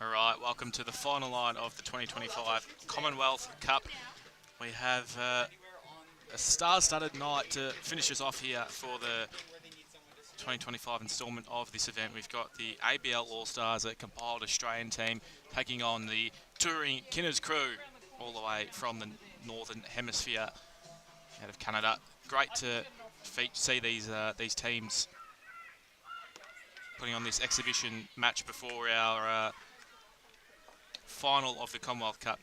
All right, welcome to the final line of the 2025 Commonwealth Cup. We have a star-studded night to finish us off here for the 2025 instalment of this event. We've got the ABL All-Stars, a compiled Australian team, taking on the touring Kinners crew all the way from the Northern Hemisphere out of Canada. Great to see these teams putting on this exhibition match before our final of the Commonwealth Cup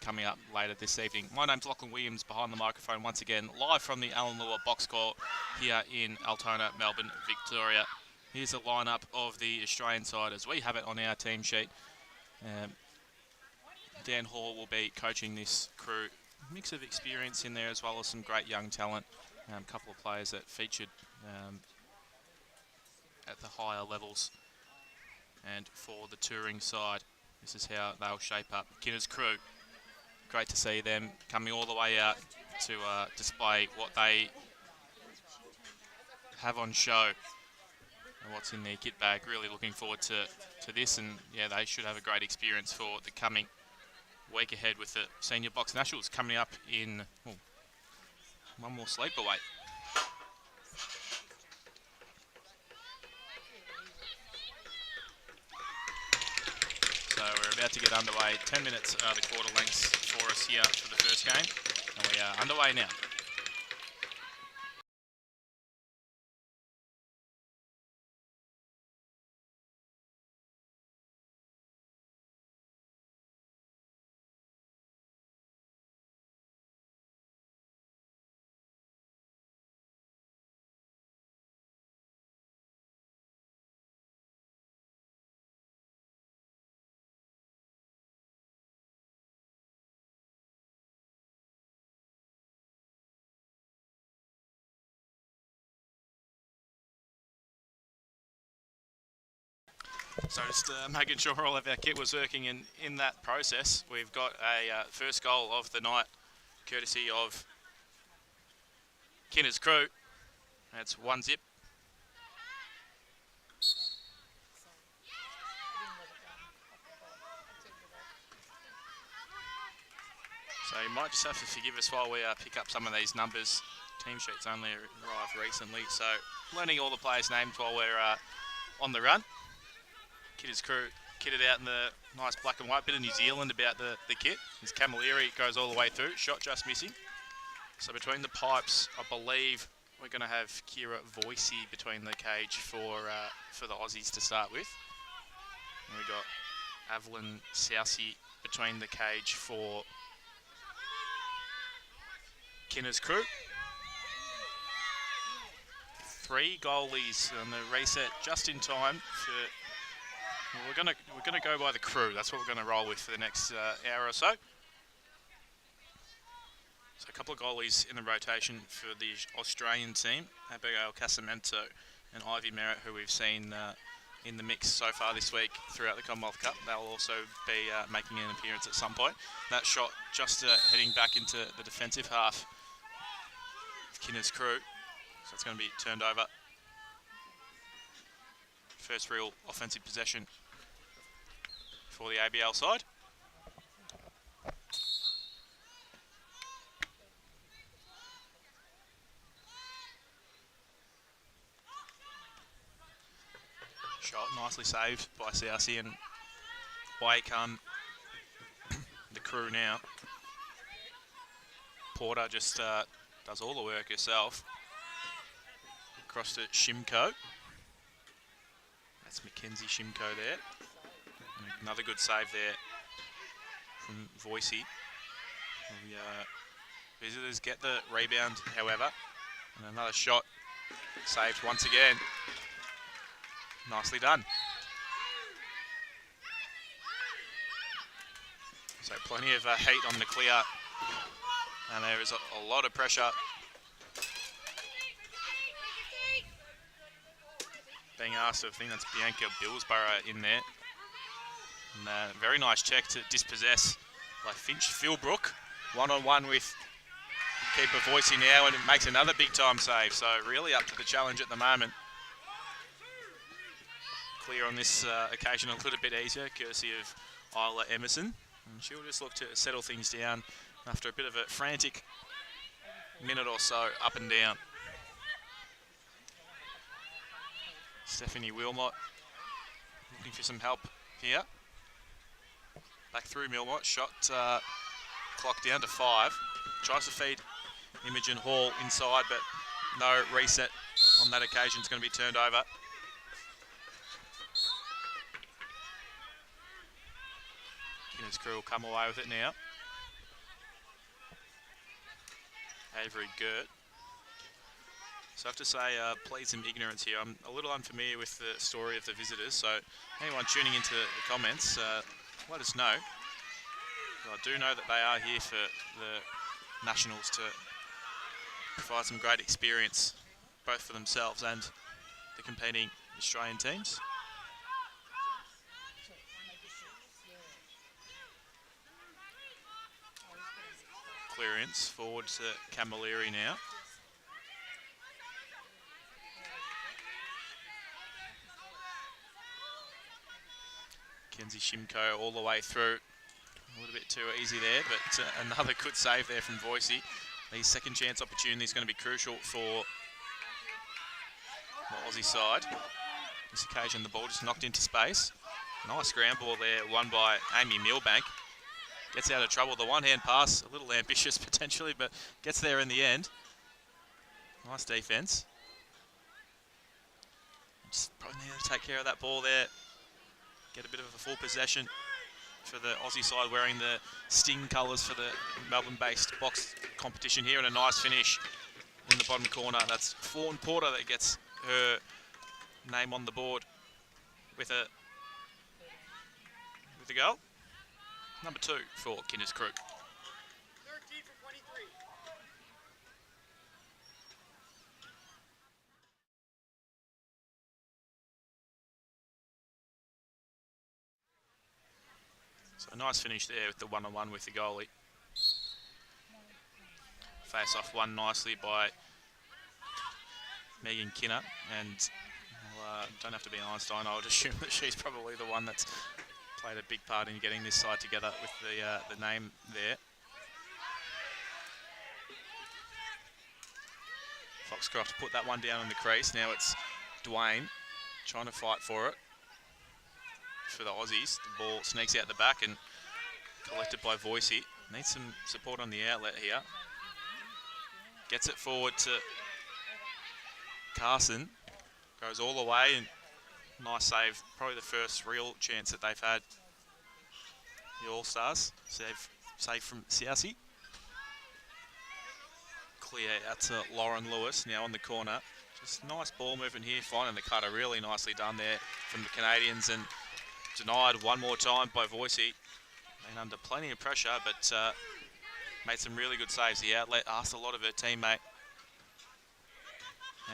coming up later this evening. My name's Lachlan Williams, behind the microphone once again, live from the Lewer box court here in Altona, Melbourne, Victoria. Here's a lineup of the Australian side as we have it on our team sheet. Dan Hall will be coaching this crew. Mix of experience in there as well as some great young talent. A couple of players that featured at the higher levels. And for the touring side, this is how they'll shape up. Kinners crew, great to see them coming all the way out to display what they have on show and what's in their kit bag. Really looking forward to this, and yeah, they should have a great experience for the coming week ahead with the Senior Box Nationals coming up in one more sleep away. So we're about to get underway. 10 minutes are the quarter lengths for us here for the first game, and we are underway now. So just making sure all of our kit was working in that process. We've got a first goal of the night, courtesy of Kinners crew. That's 1-0. So you might just have to forgive us while we pick up some of these numbers. Team sheets only arrived recently, so learning all the players' names while we're on the run. Kinners crew kitted out in the nice black and white. Bit of New Zealand about the kit. His Camilleri goes all the way through. Shot just missing. So between the pipes, I believe we're going to have Kira Voicey between the cage for the Aussies to start with. And we've got Evelyn Sousey between the cage for Kinners crew. 3 goalies on the reset just in time for. Well, we're gonna go by the crew. That's what we're gonna roll with for the next hour or so. So a couple of goalies in the rotation for the Australian team: Abigail Casamento and Ivy Merritt, who we've seen in the mix so far this week throughout the Commonwealth Cup. They'll also be making an appearance at some point. That shot just heading back into the defensive half of Kinners crew. So it's going to be turned over. First real offensive possession for the ABL side. Shot nicely saved by Sousey, and away come the crew now. Porter just does all the work herself. Across to Shimko. That's Mackenzie Shimko there. And another good save there from Voicey. The visitors get the rebound, however. And another shot saved once again. Nicely done. So plenty of heat on the clear. And there is a lot of pressure being asked. I think that's Bianca Billsborough in there. And very nice check to dispossess by Finch Philbrook. One-on-one with keeper Voicey now, and it makes another big-time save. So really up to the challenge at the moment. clear on this occasion a little bit easier, courtesy of Isla Emerson. And she'll just look to settle things down after a bit of a frantic minute or so up and down. Stephanie Wilmot looking for some help here. Back through Wilmot, shot clock down to 5. Tries to feed Imogen Hall inside, but no reset on that occasion. It's going to be turned over. Kinner's crew will come away with it now. Avery Gert. So I have to say, plead some ignorance here. I'm a little unfamiliar with the story of the visitors, so anyone tuning into the comments, let us know. But I do know that they are here for the Nationals to provide some great experience, both for themselves and the competing Australian teams. Clearance forward to Camilleri now. Kenzie Shimko all the way through. A little bit too easy there, but another good save there from Voicey. These second chance opportunities going to be crucial for the Aussie side. This occasion the ball just knocked into space. Nice scramble there, won by Amy Milbank. Gets out of trouble. The one-hand pass, a little ambitious potentially, but gets there in the end. Nice defence. Just probably need to take care of that ball there. Get a bit of a full possession for the Aussie side, wearing the Sting colours for the Melbourne-based box competition here, and a nice finish in the bottom corner. That's Fawn Porter that gets her name on the board with a goal. Number 2 for Kinner's crew. 13 for 23. So a nice finish there with the one-on-one with the goalie. Face off won nicely by Megan Kinner, and don't have to be Einstein. I would assume that she's probably the one that's played a big part in getting this side together with the name there. Foxcroft put that one down on the crease. Now it's Dwayne trying to fight for it. For the Aussies, the ball sneaks out the back and collected by Voicey. Needs some support on the outlet here. Gets it forward to Carson. Goes all the way, and nice save. Probably the first real chance that they've had. The All-Stars. Save from Siasi. Clear out to Lauren Lewis now on the corner. Just nice ball movement here, finding the cutter. Really nicely done there from the Canadians, and denied one more time by Voicey. Been under plenty of pressure, but made some really good saves. The outlet asked a lot of her teammate.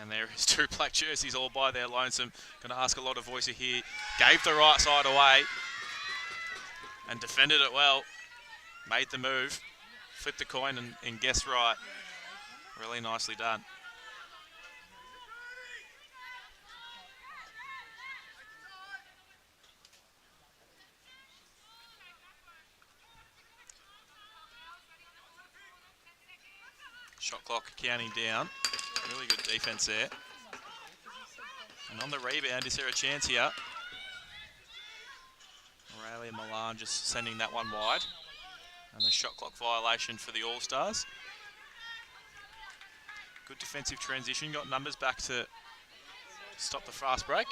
And there is 2 black jerseys all by their lonesome. Going to ask a lot of Voicey here. Gave the right side away and defended it well. Made the move. Flipped the coin and guessed right. Really nicely done. Shot clock counting down. Really good defence there. And on the rebound, is there a chance here? Aurelia Milan just sending that one wide. And the shot clock violation for the All-Stars. Good defensive transition. Got numbers back to stop the fast break.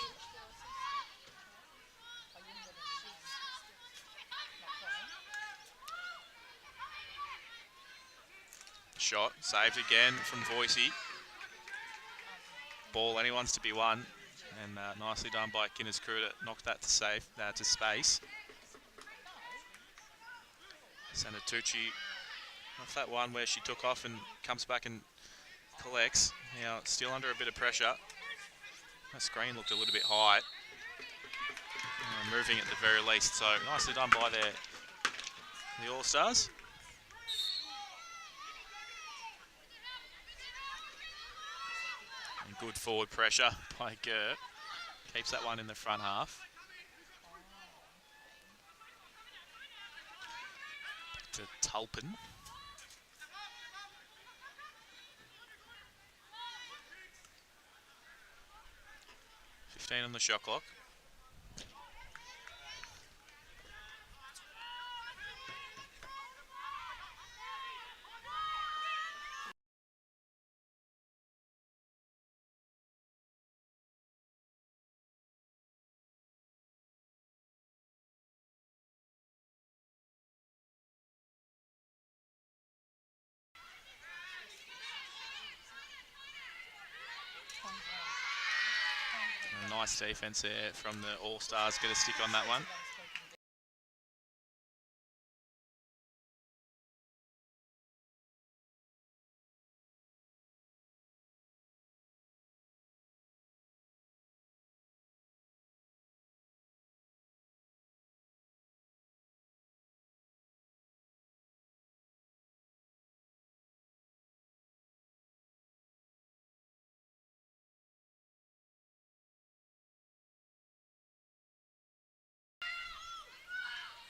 Shot, saved again from Voicey. Ball anyone's to be won, and nicely done by Kinner's crew to knock that to space. Sanatucci off that one where she took off and comes back and collects. Now still under a bit of pressure. That screen looked a little bit high. Moving at the very least, so nicely done by the All-Stars. Good forward pressure by Gert. Keeps that one in the front half. To Tulpin. 15 on the shot clock. A nice defense there from the All-Stars. Get a stick on that one.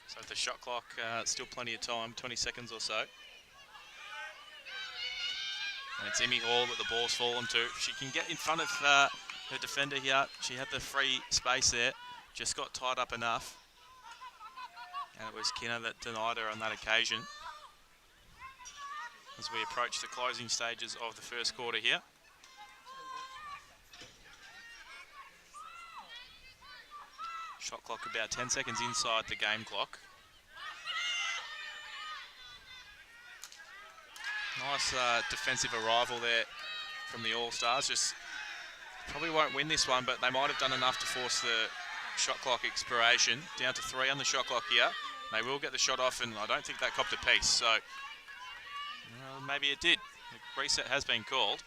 So the shot clock, still plenty of time, 20 seconds or so. And it's Emmy Hall that the ball's fallen to. She can get in front of her defender here. She had the free space there, just got tied up enough. And it was Kinner that denied her on that occasion. As we approach the closing stages of the first quarter here. Shot clock about 10 seconds inside the game clock. Nice defensive arrival there from the All-Stars. Just probably won't win this one, but they might have done enough to force the shot clock expiration. Down to 3 on the shot clock here. They will get the shot off, and I don't think that copped a piece. So maybe it did. The reset has been called.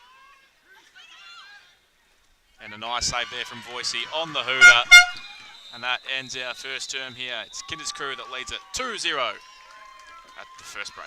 And a nice save there from Voicey on the hooter. And that ends our first term here. It's Kinder's Crew that leads it 2-0 at the first break.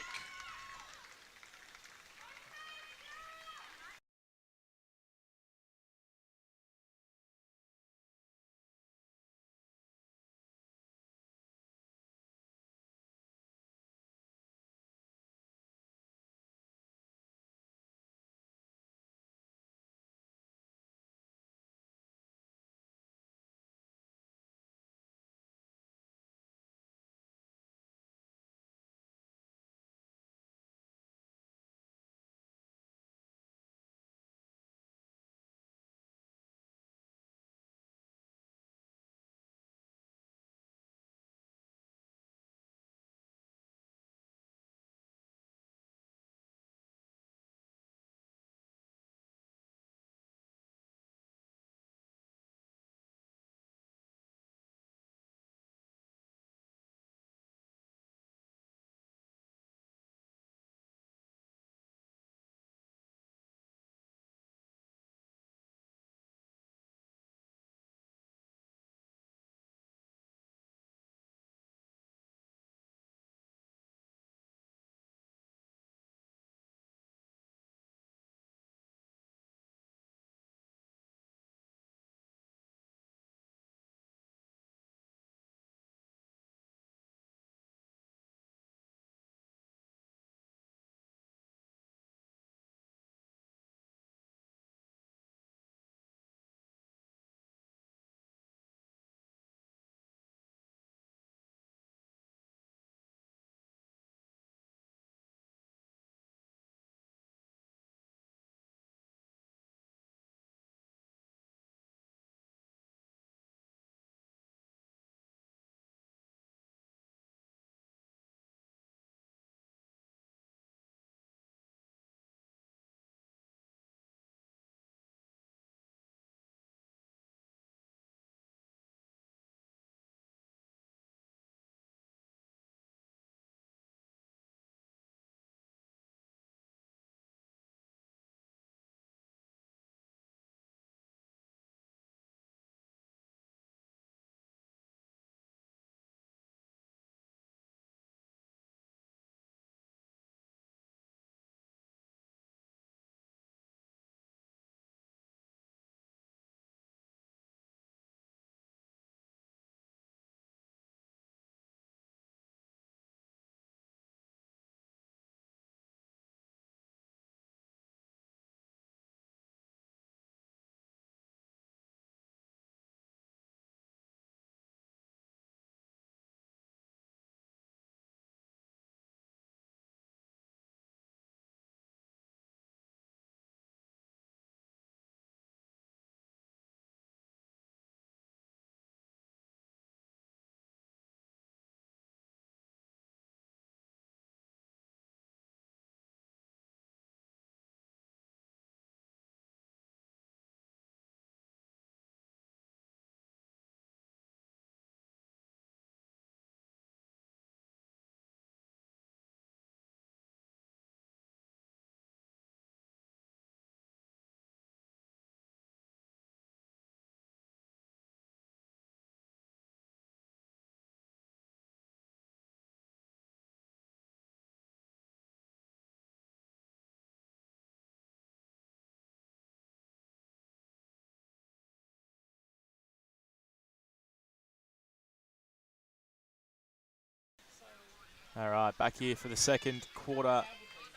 All right, back here for the second quarter.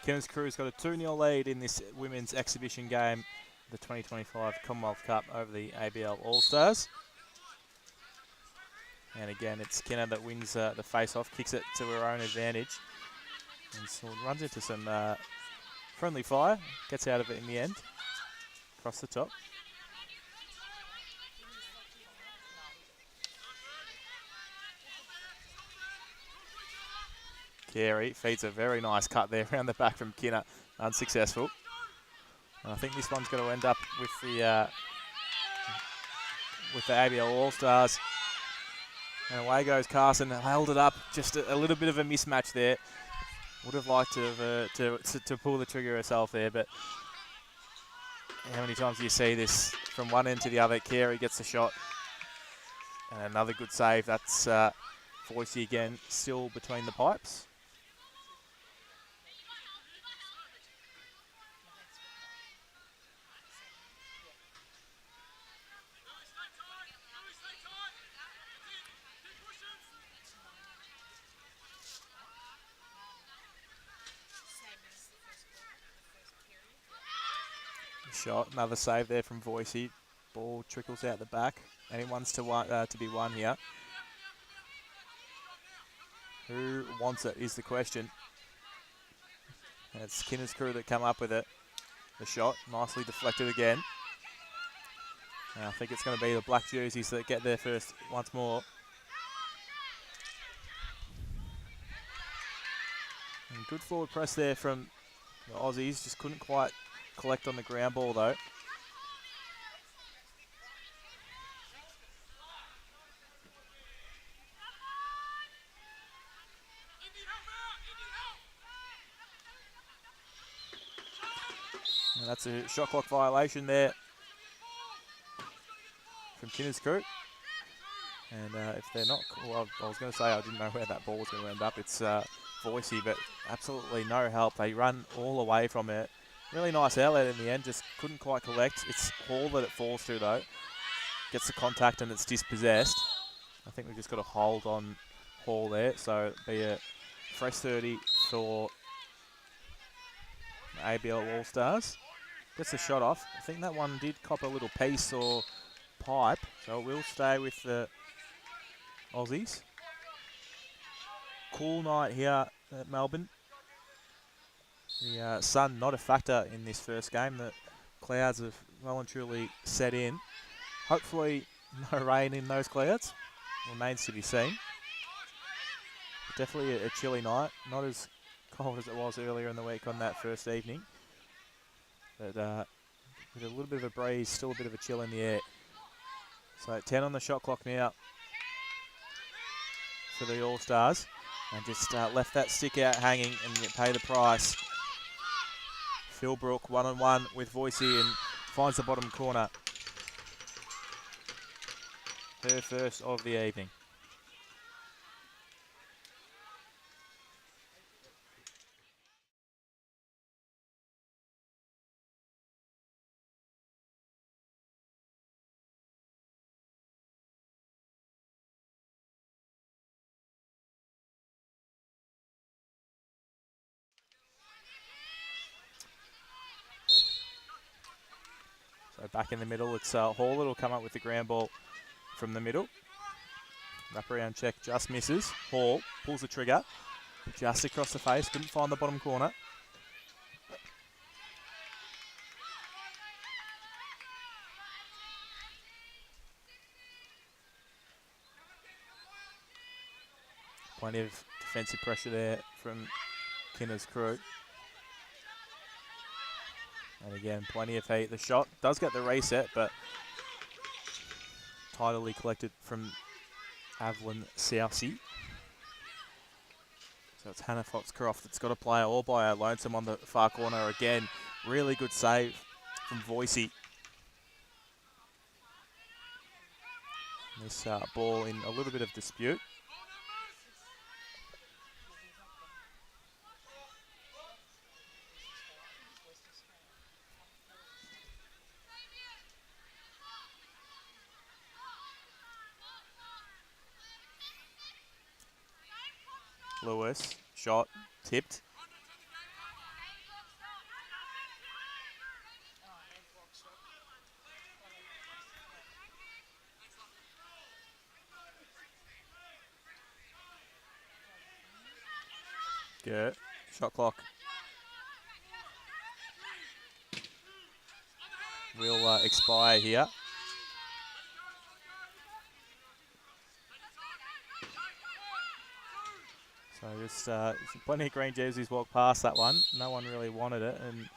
Kenners Crew's got a 2-0 lead in this women's exhibition game, the 2025 Commonwealth Cup over the ABL All-Stars. And again, it's Kenner that wins the face-off, kicks it to her own advantage. And so runs into some friendly fire, gets out of it in the end, across the top. Carey feeds a very nice cut there around the back from Kinner, unsuccessful. And I think this one's going to end up with the ABL All-Stars. And away goes Carson, held it up, just a little bit of a mismatch there. Would have liked to pull the trigger herself there, but how many times do you see this from one end to the other? Carey gets the shot. And another good save. That's Voicey again, still between the pipes. Shot, another save there from Voicey. Ball trickles out the back. Anyone's to be won here. Who wants it is the question. And it's Kinner's Crew that come up with it. The shot, nicely deflected again. And I think it's going to be the black jerseys that get there first once more. And good forward press there from the Aussies. Just couldn't quite collect on the ground ball though. And that's a shot clock violation there from Kinner's Crew. And if they're not, well, I was going to say I didn't know where that ball was going to end up. It's Voicey, but absolutely no help. They run all away from it. Really nice outlet in the end, just couldn't quite collect. It's Hall that it falls to though. Gets the contact and it's dispossessed. I think we've just got to hold on Hall there. So it'll be a fresh 30 for ABL All-Stars. Gets the shot off. I think that one did cop a little piece or pipe, so it will stay with the Aussies. Cool night here at Melbourne. The sun not a factor in this first game. The clouds have well and truly set in. Hopefully no rain in those clouds. Remains to be seen. But definitely a chilly night. Not as cold as it was earlier in the week on that first evening. But with a little bit of a breeze, still a bit of a chill in the air. So 10 on the shot clock now for the All-Stars. And just left that stick out hanging and you pay the price. Philbrook one-on-one with Voicey and finds the bottom corner. Her first of the evening. So back in the middle, it's Hall that'll come up with the ground ball from the middle. Wraparound check just misses. Hall pulls the trigger. Just across the face, couldn't find the bottom corner. Plenty of defensive pressure there from Kinner's Crew. And again, plenty of heat. The shot does get the reset, but tidily collected from Avalon Sousey. So it's Hannah Foxcroft that's got a player all by her lonesome on the far corner again. Really good save from Voicey. This ball in a little bit of dispute. Lewis shot, tipped. Good. Shot clock will expire here. So just plenty of green jerseys walk past that one. No one really wanted it, and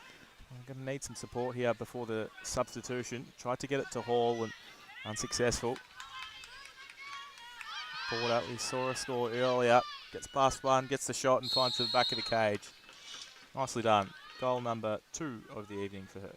I'm going to need some support here before the substitution. Tried to get it to Hall and unsuccessful. Porter, we saw a score earlier. Gets past one, gets the shot and finds the back of the cage. Nicely done. Goal number 2 of the evening for her.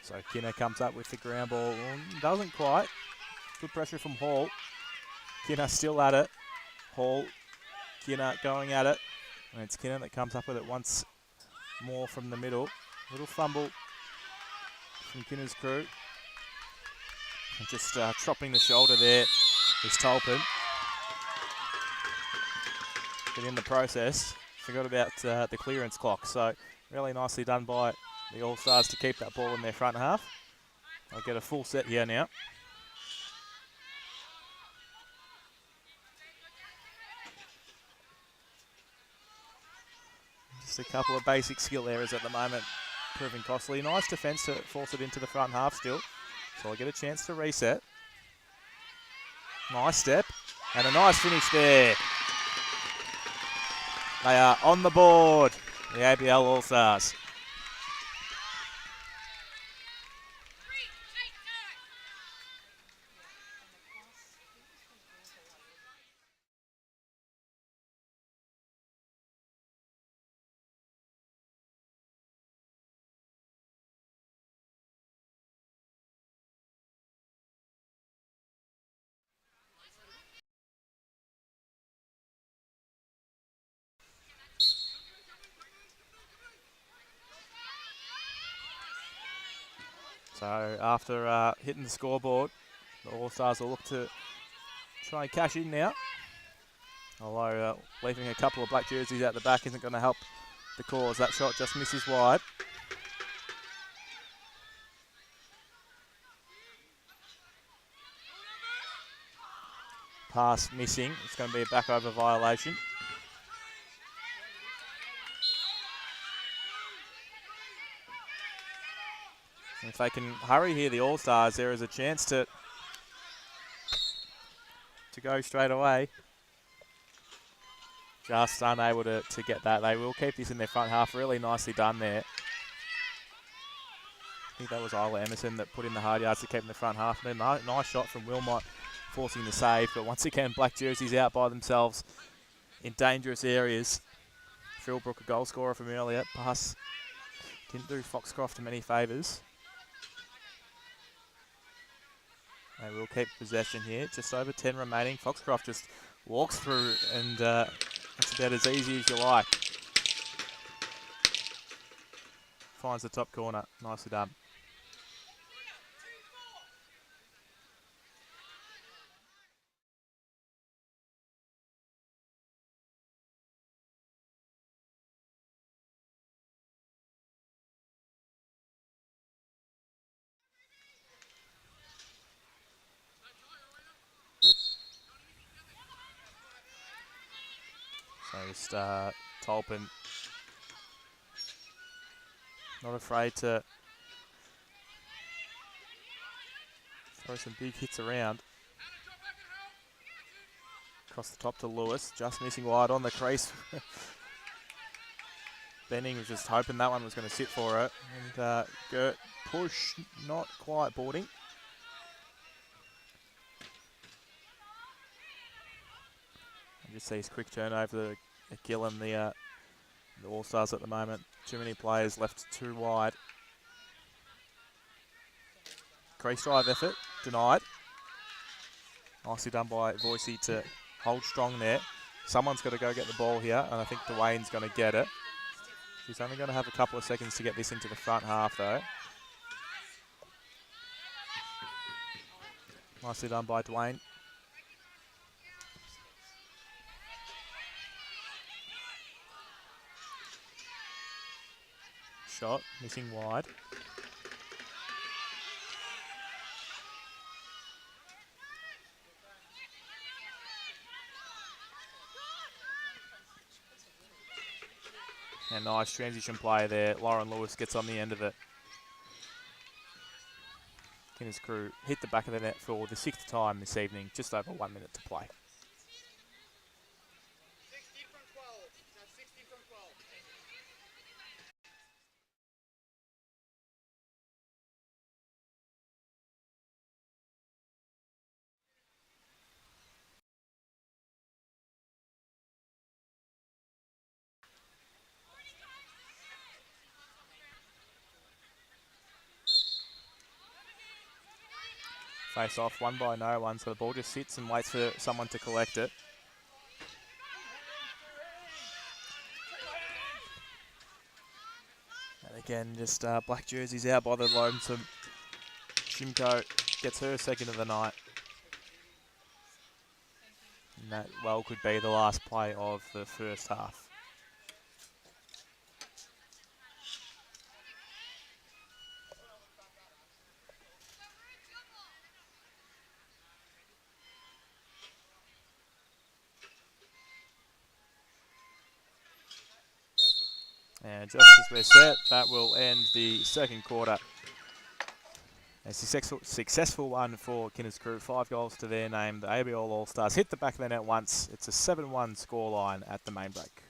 So Kinner comes up with the ground ball. Doesn't quite. Good pressure from Hall. Kinner still at it. Hall, Kinner going at it. And it's Kinner that comes up with it once more from the middle. Little fumble from Kinner's crew. And just chopping the shoulder there is Tolpin. But in the process, forgot about the clearance clock. So really nicely done by the All-Stars to keep that ball in their front half. I'll get a full set here now. Just a couple of basic skill errors at the moment, proving costly. Nice defence to force it into the front half still. So I'll get a chance to reset. Nice step and a nice finish there. They are on the board, the ABL All-Stars. So after hitting the scoreboard, the All-Stars will look to try and cash in now. Although leaving a couple of black jerseys out the back isn't going to help the cause. That shot just misses wide. Pass missing. It's going to be a back over violation. And if they can hurry here, the All-Stars, there is a chance to go straight away. Just unable to get that. They will keep this in their front half. Really nicely done there. I think that was Isla Emerson that put in the hard yards to keep in the front half. And then nice shot from Wilmot, forcing the save. But once again, black jerseys out by themselves in dangerous areas. Philbrook, a goal scorer from earlier. Pass didn't do Foxcroft many favours. They will keep possession here. Just over 10 remaining. Foxcroft just walks through and that's about as easy as you like. Finds the top corner. Nicely done. So just Tolpin not afraid to throw some big hits around. Across the top to Lewis, just missing wide on the crease. Benning was just hoping that one was going to sit for it. And Gert push, not quite boarding. Just sees quick turnover the Gillen, the All-Stars at the moment. Too many players left too wide. crease drive effort, denied. Nicely done by Voicey to hold strong there. Someone's got to go get the ball here, and I think Dwayne's going to get it. She's only going to have a couple of seconds to get this into the front half, though. Nicely done by Dwayne. Shot, missing wide. And nice transition play there. Lauren Lewis gets on the end of it. Kinner's Crew hit the back of the net for the 6th time this evening, just over 1 minute to play. 16 from 12. That's 16 from 12. Face off, won by no one, so the ball just sits and waits for someone to collect it. And again, just black jerseys out by the lonesome. Shimko gets her second of the night. And that well could be the last play of the first half. And just as we're set, that will end the second quarter. A successful one for Kinner's Crew. 5 goals to their name. The ABL All-Stars hit the back of the net once. It's a 7-1 scoreline at the main break.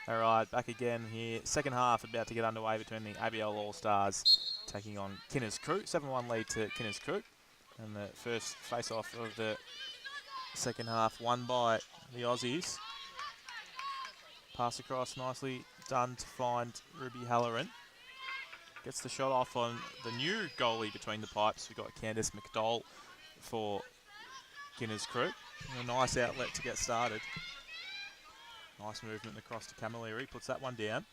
All right, back again here. Second half about to get underway between the ABL All-Stars taking on Kinners Crew. 7-1 lead to Kinners Crew. And the first face-off of the second half won by the Aussies. Pass across, nicely done to find Ruby Halloran. Gets the shot off on the new goalie between the pipes. We've got Candice McDowell for Kinners Crew. A nice outlet to get started. Nice movement across to Camilleri, puts that one down.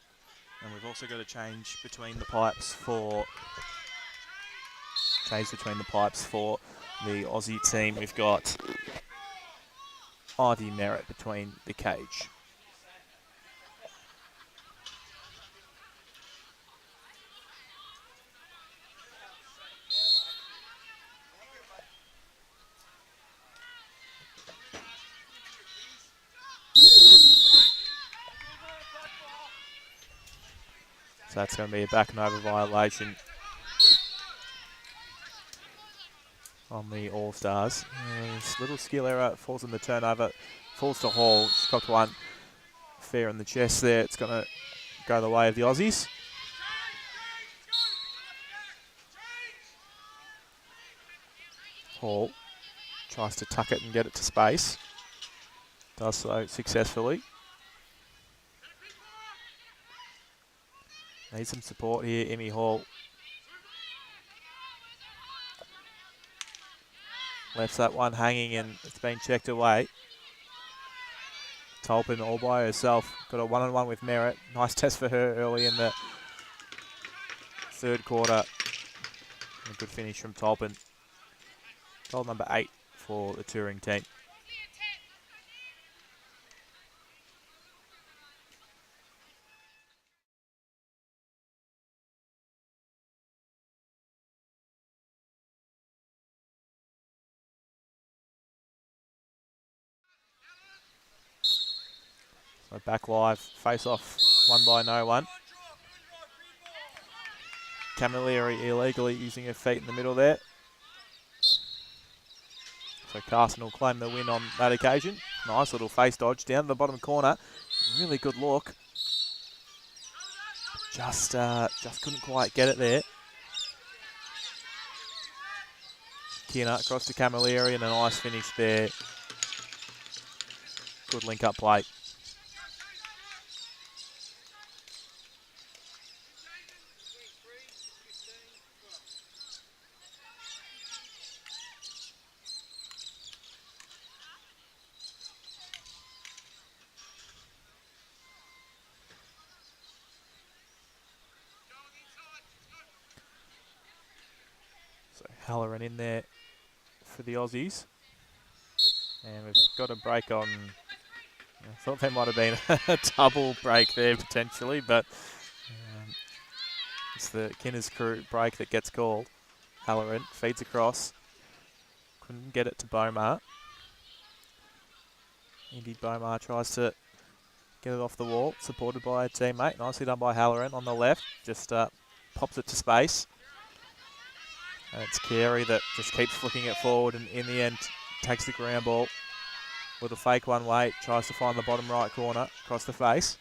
And we've also got a change between the pipes for the Aussie team. We've got Ivy Merritt between the cage. So that's going to be a back and over violation on the All-Stars. This little skill error falls in the turnover, falls to Hall. She's cocked one fair in the chest there. It's going to go the way of the Aussies. Hall tries to tuck it and get it to space. Does so successfully. Needs some support here, Emmy Hall. Left that one hanging and it's been checked away. Tolpin all by herself. Got a one-on-one with Merritt. Nice test for her early in the third quarter. A good finish from Tolpin. Goal number 8 for the touring team. So back live, face off, won by no one. Camilleri illegally using her feet in the middle there. So Carson will claim the win on that occasion. Nice little face dodge down the bottom corner. Really good look. Just couldn't quite get it there. Kinner across to Camilleri and a nice finish there. Good link up play. So Halloran in there for the Aussies. And we've got a break on. I thought there might have been a double break there potentially, but it's the Kinners Crew break that gets called. Halloran feeds across. Couldn't get it to Bomar. Indy Bomar tries to get it off the wall, supported by a teammate. Nicely done by Halloran on the left. Just pops it to space. And it's Carey that just keeps flicking it forward and in the end takes the ground ball. With a fake one way, tries to find the bottom right corner, across the face.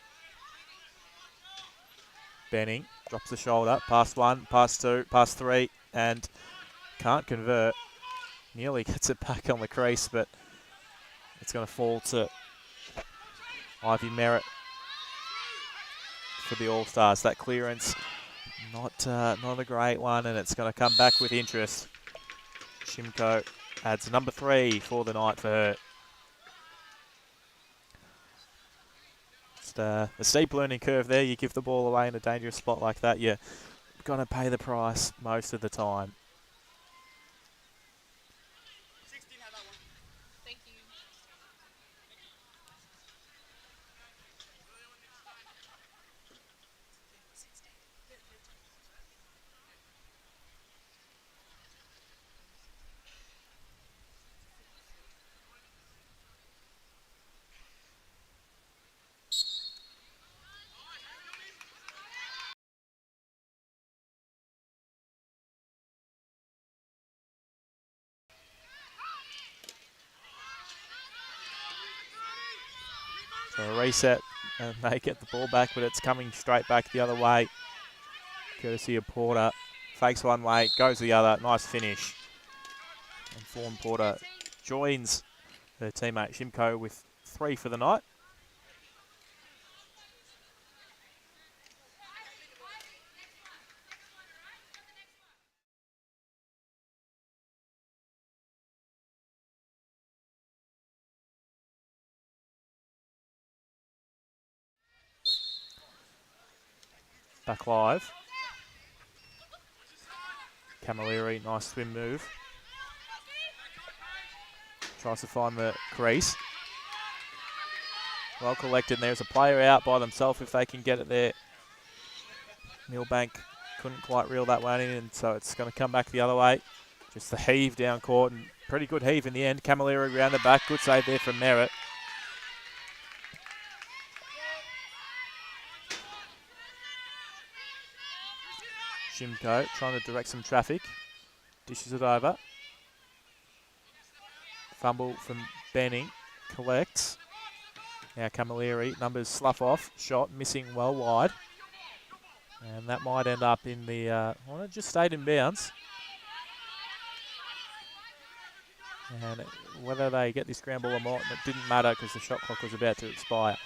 Benning drops the shoulder, past one, past two, past three, and can't convert. Nearly gets it back on the crease, but it's going to fall to Ivy Merritt for the All-Stars. That clearance, not a great one, and it's going to come back with interest. Shimko adds number 3 for the night for her. Just a steep learning curve there. You give the ball away in a dangerous spot like that, you're going to pay the price most of the time. 16 had that one. Thank you. So a reset and they get the ball back, but it's coming straight back the other way. Courtesy of Porter. Fakes one way, goes the other. Nice finish. And Fawn Porter joins her teammate Shimko with 3 for the night. Back live. Camilleri, nice swim move. Tries to find the crease. Well collected. There's a player out by themselves if they can get it there. Millbank couldn't quite reel that one in, and so it's going to come back the other way. Just the heave down court, and pretty good heave in the end. Camilleri around the back. Good save there from Merritt. Shimko trying to direct some traffic. Dishes it over. Fumble from Benning. Collects. Now Camilleri. Numbers slough off. Shot missing well wide. And that might end up in the... well, it just stayed in bounds. And whether they get this scramble or not, it didn't matter because the shot clock was about to expire.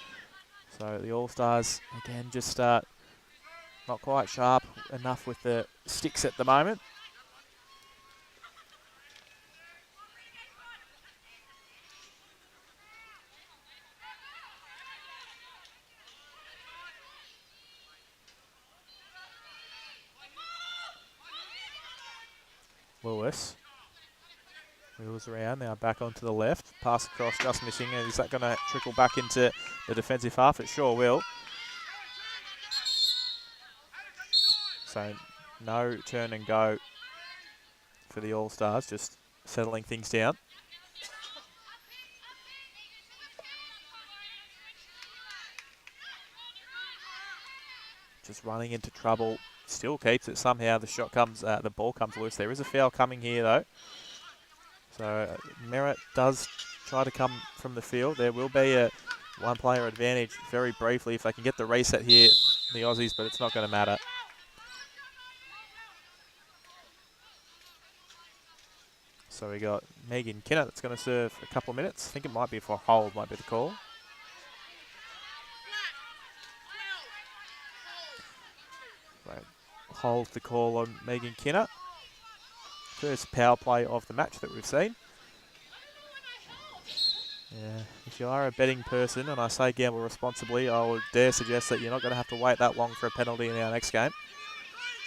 So the All-Stars, again, just not quite sharp enough with the sticks at the moment. Lewis. Wheels around, now back onto the left. Pass across, just missing. Is that going to trickle back into the defensive half? It sure will. So no turn and go for the All-Stars, just settling things down. Just running into trouble. Still keeps it. Somehow the shot comes, the ball comes loose. There is a foul coming here though. So Merritt does try to come from the field. There will be a one-player advantage very briefly if they can get the reset here, the Aussies, but it's not going to matter. So we got Megan Kinnett that's going to serve a couple of minutes. I think it might be for a hold, might be the call. Right. Hold the call on Megan Kinnett. First power play of the match that we've seen. Yeah, if you are a betting person, and I say gamble responsibly, I would dare suggest that you're not going to have to wait that long for a penalty in our next game.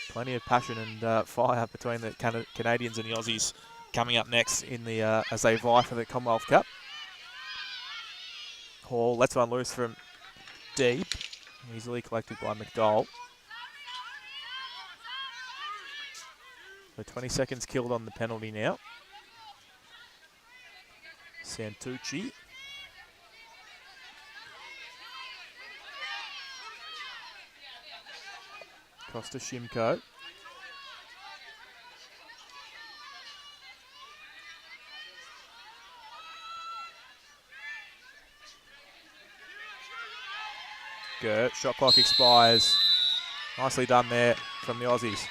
Plenty of passion and fire between the Canadians and the Aussies coming up next in the as they vie for the Commonwealth Cup. Hall lets one loose from deep, easily collected by McDowell. So 20 seconds killed on the penalty now. Santucci. Across to Shimko. Good. Shot clock expires. Nicely done there from the Aussies.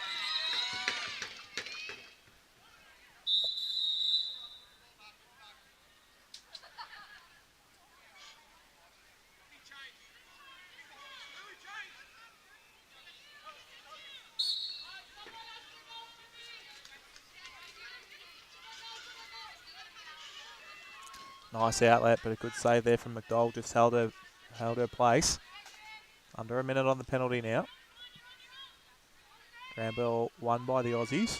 Nice outlet, but a good save there from McDowell. Just held her place. Under a minute on the penalty now. Ground ball won by the Aussies.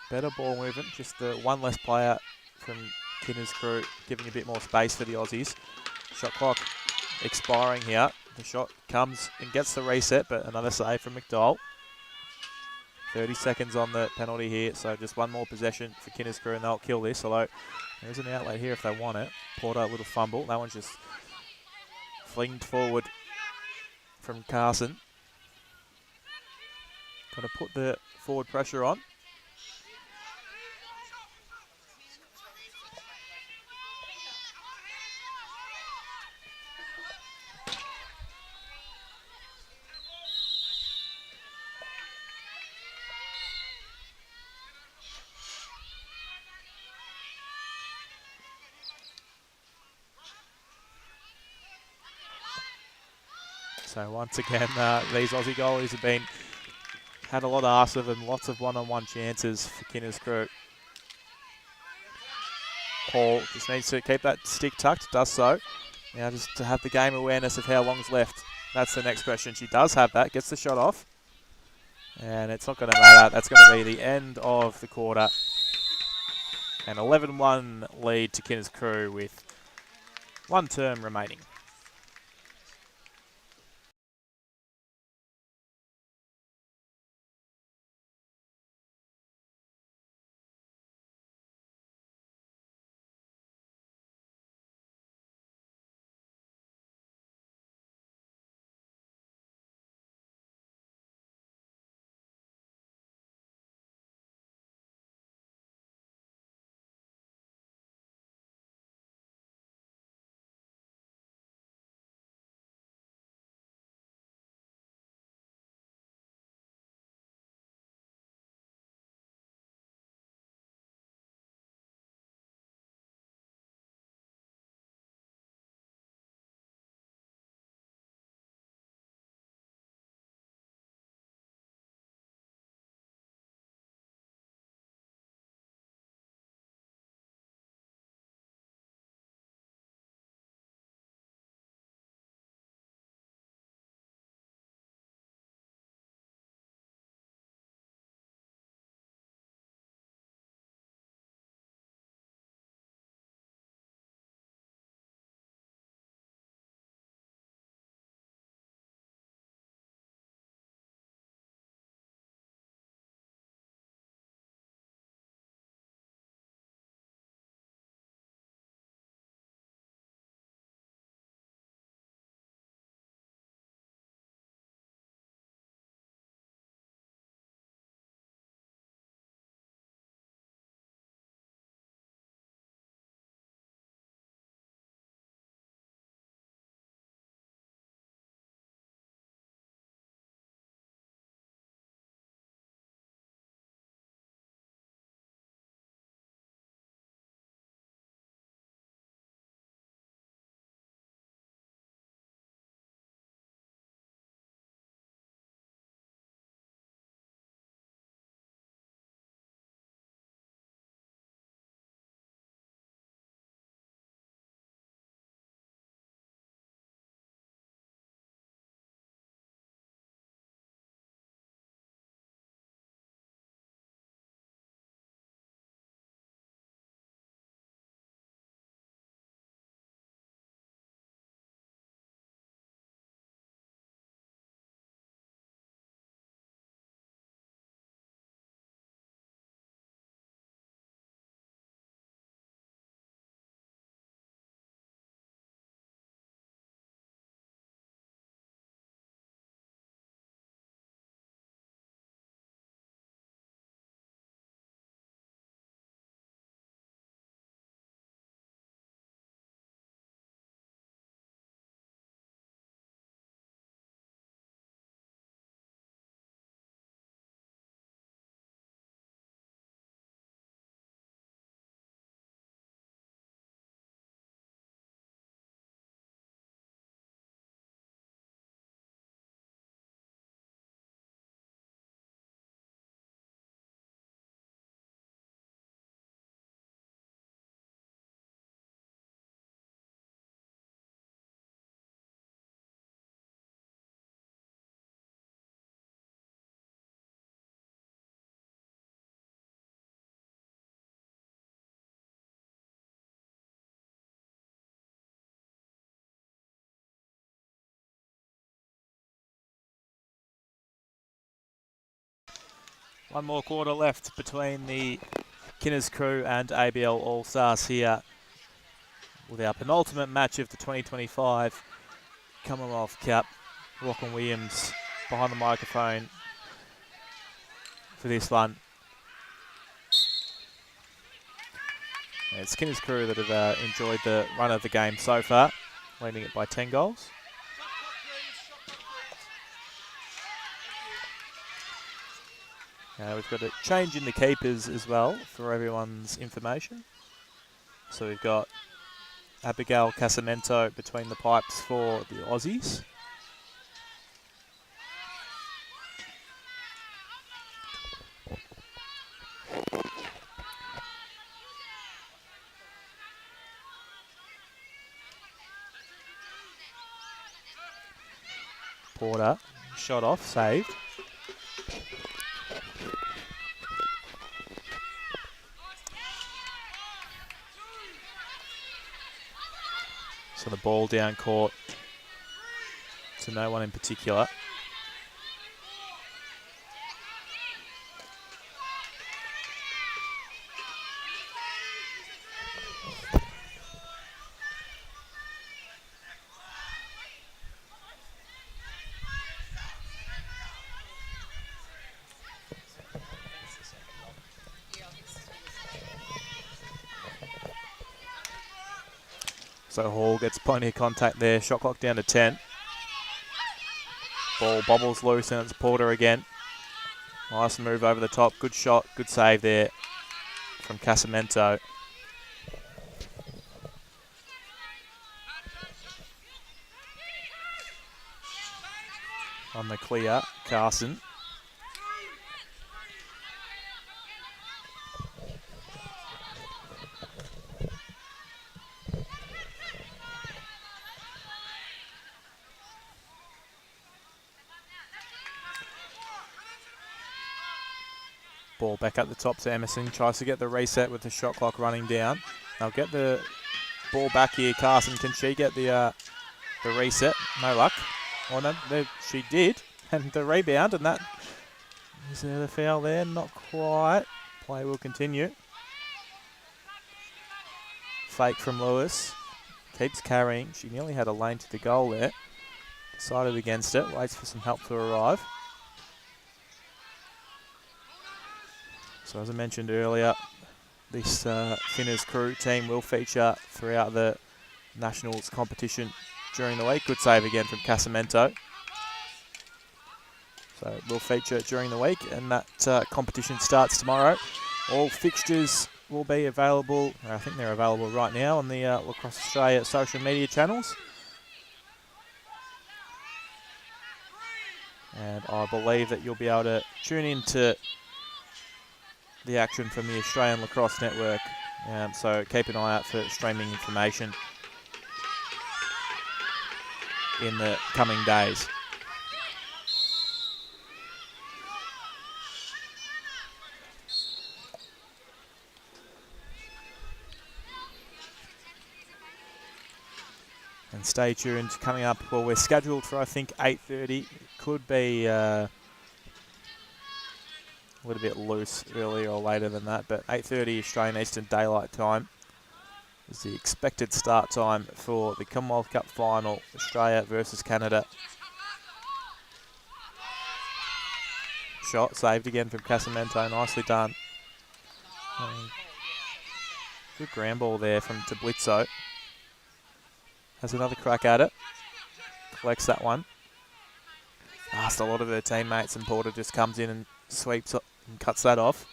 Better ball movement, just the one less player from Kinner's crew giving a bit more space for the Aussies. Shot clock expiring here. The shot comes and gets the reset, but another save from McDowell. 30 seconds on the penalty here, so just one more possession for Kinner's crew and they'll kill this, although there is an outlet here if they want it. Porter, a little fumble. That one's just flinged forward from Carson. Got to put the forward pressure on. So once again, these Aussie goalies have had a lot asked of them, lots of one-on-one chances for Kinner's crew. Paul just needs to keep that stick tucked, does so. Now just to have the game awareness of how long's left. That's the next question. She does have that, gets the shot off. And it's not going to matter. That's going to be the end of the quarter. An 11-1 lead to Kinner's crew with one term remaining. One more quarter left between the Kinner's crew and ABL All-Stars here with our penultimate match of the 2025 Commonwealth Cup. Lachlan Williams behind the microphone for this one. And it's Kinner's crew that have enjoyed the run of the game so far, leading it by 10 goals. We've got a change in the keepers as well for everyone's information. So we've got Abigail Casamento between the pipes for the Aussies. Porter, shot off, saved. So the ball down court to no one in particular. So Hall gets plenty of contact there. Shot clock down to 10. Ball bobbles loose and it's Porter again. Nice move over the top. Good shot. Good save there from Casamento. On the clear, Carson. Ball back up the top to Emerson. Tries to get the reset with the shot clock running down. They'll get the ball back here. Carson, can she get the reset? No luck. Well, no, she did. And the rebound, and that is there the foul there? Not quite. Play will continue. Fake from Lewis. Keeps carrying. She nearly had a lane to the goal there. Decided against it. Waits for some help to arrive. So as I mentioned earlier, this Finners crew team will feature throughout the Nationals competition during the week. Good save again from Casamento. So it will feature during the week, and that competition starts tomorrow. All fixtures will be available, I think they're available right now on the Lacrosse Australia social media channels. And I believe that you'll be able to tune in to the action from the Australian Lacrosse Network. So keep an eye out for streaming information in the coming days. And stay tuned, coming up, well, we're scheduled for, I think, 8:30. Could be a little bit loose earlier or later than that, but 8:30 Australian Eastern Daylight Time is the expected start time for the Commonwealth Cup final, Australia versus Canada. Shot saved again from Casamento, nicely done. Good ground ball there from Tablizzo. Has another crack at it. Collects that one. Asked a lot of her teammates, and Porter just comes in and sweeps it and cuts that off.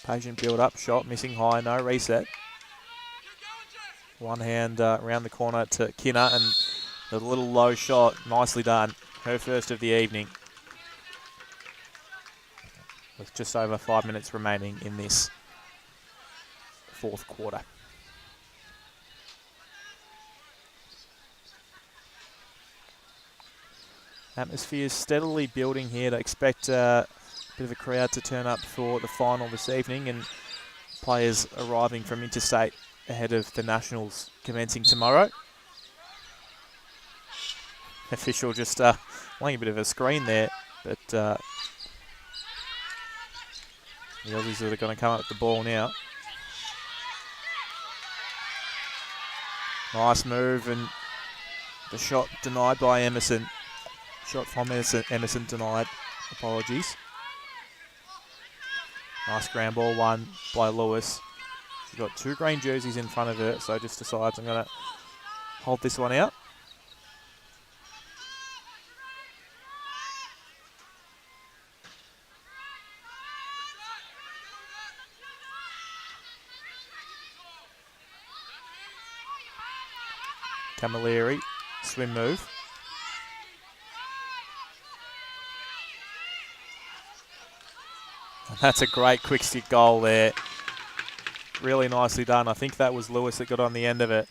Patient build up, shot missing high, no reset. One hand around the corner to Kinner, and a little low shot, nicely done. Her first of the evening. With just over 5 minutes remaining in this fourth quarter. Atmosphere is steadily building here. To expect a bit of a crowd to turn up for the final this evening, and players arriving from interstate ahead of the Nationals commencing tomorrow. Official just laying a bit of a screen there, but the Aussies are going to come up with the ball now. Nice move, and the shot denied by Emerson. Shot from Emerson denied. Apologies. Nice ground ball won by Lewis. She's got two green jerseys in front of her, so just decides I'm going to hold this one out. Camilleri, swim move. And that's a great quick stick goal there. Really nicely done. I think that was Lewis that got on the end of it.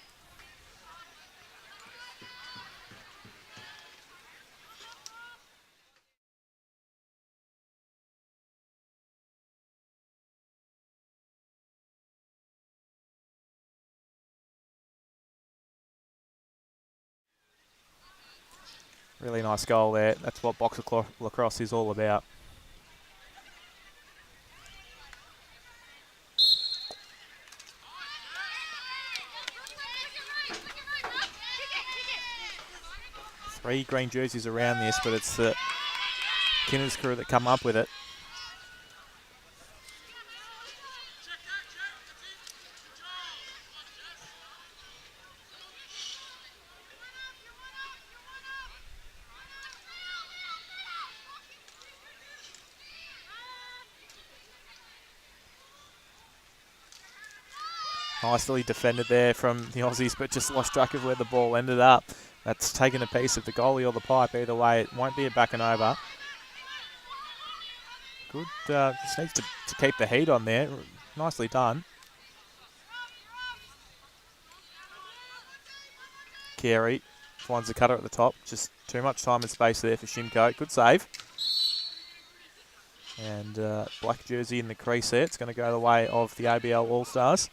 Really nice goal there. That's what box lacrosse is all about. Three green jerseys around this, but it's the Kinner's crew that come up with it. Nicely defended there from the Aussies, but just lost track of where the ball ended up. That's taken a piece of the goalie or the pipe. Either way, it won't be a back and over. Good, just needs to keep the heat on there. Nicely done. Carey finds the cutter at the top. Just too much time and space there for Shimko. Good save. And black jersey in the crease there. It's going to go the way of the ABL All-Stars.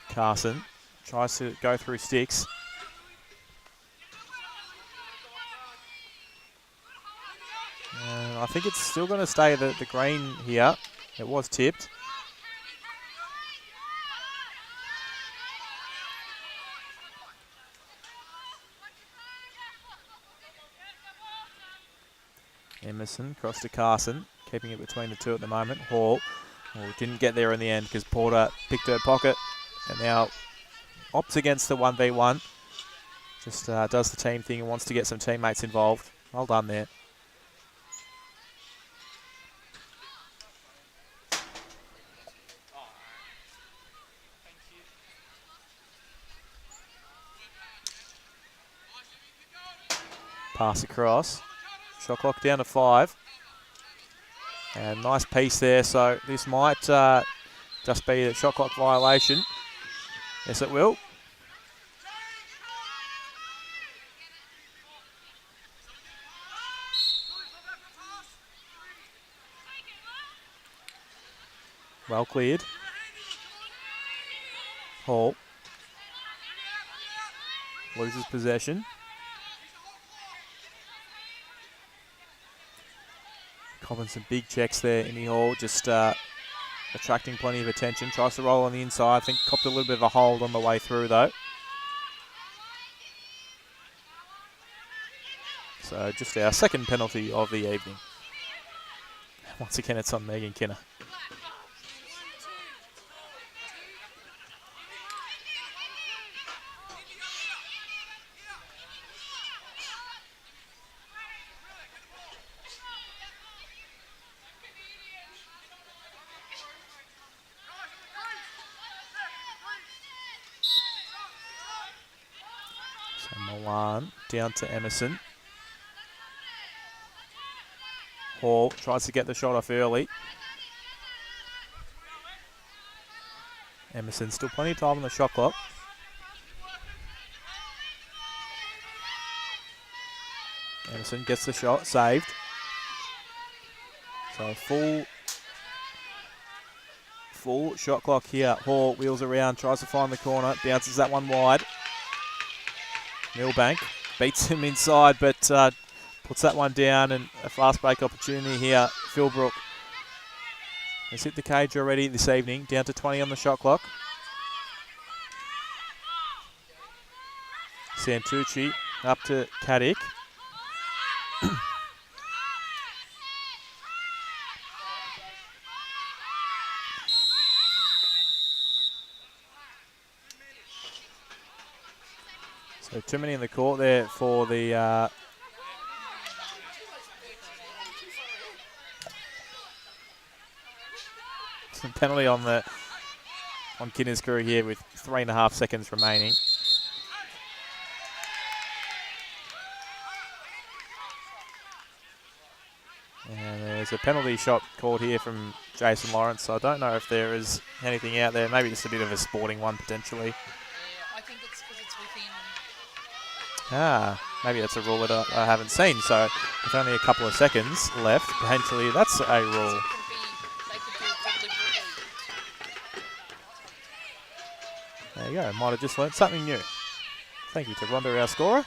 Carson tries to go through sticks. I think it's still going to stay the green here. It was tipped. Emerson across to Carson, keeping it between the two at the moment. Hall didn't get there in the end because Porter picked her pocket and now opts against the 1v1. Just does the team thing and wants to get some teammates involved. Well done there. Pass across. Shot clock down to 5. And nice piece there, so this might just be a shot clock violation. Yes, it will. Well cleared. Hall loses possession. Copping some big checks there, Imi Hall, just attracting plenty of attention. Tries to roll on the inside. I think copped a little bit of a hold on the way through though. So just our second penalty of the evening. Once again, it's on Megan Kinner. Milan down to Emerson. Hall tries to get the shot off early. Emerson still plenty of time on the shot clock. Emerson gets the shot, saved. So full shot clock here. Hall wheels around, tries to find the corner, bounces that one wide. Milbank beats him inside, but puts that one down, and a fast break opportunity here. Philbrook has hit the cage already this evening, down to 20 on the shot clock. Santucci up to Caddick. So too many in the court there for the penalty on the on Kinner's crew here with 3.5 seconds remaining. And there's a penalty shot called here from Jason Lawrence. So I don't know if there is anything out there. Maybe just a bit of a sporting one potentially. Yeah, I think it's because it's within. Maybe that's a rule that I haven't seen. So with only a couple of seconds left, potentially that's a rule. They could do it deliberately. There you go. Might have just learnt something new. Thank you to Rhonda, our scorer.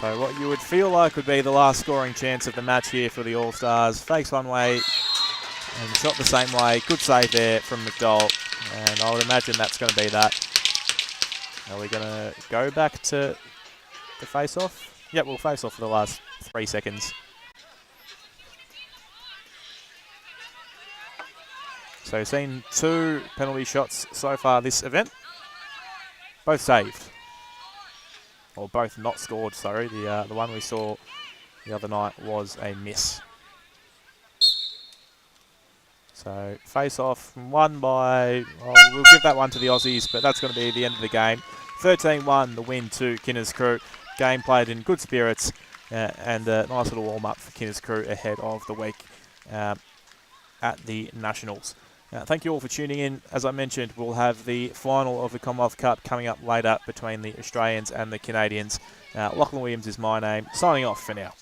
So what you would feel like would be the last scoring chance of the match here for the All-Stars. Fakes one way and shot the same way. Good save there from McDowell. And I would imagine that's going to be that. Are we going to go back to the face-off? Yep, we'll face off for the last 3 seconds. So we've seen 2 penalty shots so far this event. Both saved. Or both not scored, sorry. The one we saw the other night was a miss. So face-off won by, well, we'll give that one to the Aussies, but that's going to be the end of the game. 13-1, the win to Kinner's crew. Game played in good spirits and a nice little warm-up for Kinner's crew ahead of the week at the Nationals. Thank you all for tuning in. As I mentioned, we'll have the final of the Commonwealth Cup coming up later between the Australians and the Canadians. Lachlan Williams is my name. Signing off for now.